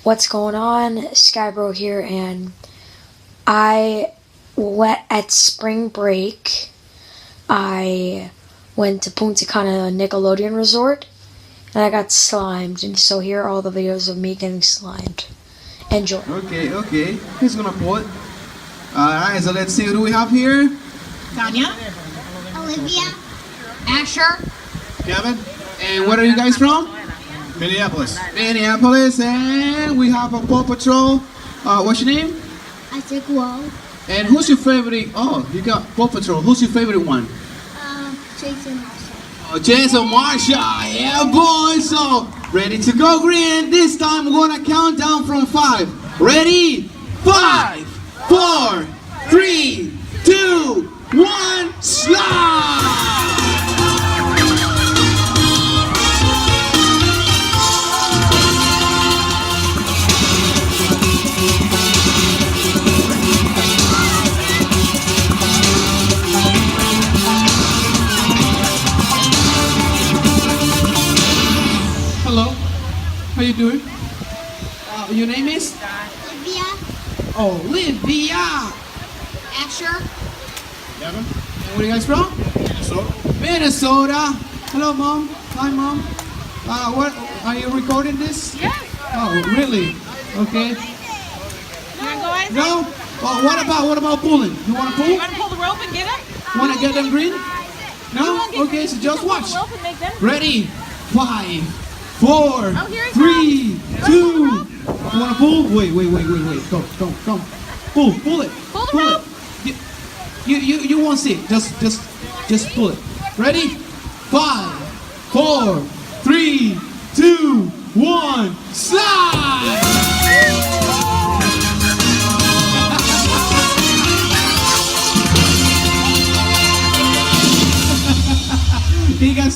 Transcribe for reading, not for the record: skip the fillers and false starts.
What's going on? Skybro here, and I went at spring break. I went to Punta Cana Nickelodion Resort, and I got slimed. And so here are all the videos of me getting slimed. Enjoy. Okay. Who's gonna pull it? Alright, so let's see who do we have here? Tanya, Olivia, Asher, Kevin. And where are you guys from? Minneapolis. Minneapolis. And we have a Paw Patrol. What's your name? Isaac Wall, And who's your favorite? Oh, you got Paw Patrol. Who's your favorite one? Jason Marshall. Oh, Jason Marshall. Yeah, boy. So, ready to go, Green. This time we're gonna count down from 5. Ready? 5, 4, 3, 2, 1, slide! Hello, how you doing? Your name is? Olivia, Olivia. Asher, Kevin? And where are you guys from? Minnesota? Minnesota. Hello, Mom. Hi, Mom. What are you recording this? yes. Oh, really? Okay. You wanna go, Isaac? No. Oh, what about pulling? You want to pull? You wanna pull the rope and get him? Want to get them green? No. won't get Okay, so You just can watch. pull the rope and make them. Ready? 5, 4, here he 3, comes. 2. You wanna pull the rope? You want to pull? Wait. Come. Pull it. Pull the Pull rope. it. You won't see it. Just pull it. Ready? 5, 4, 3, 2, 1. Slide!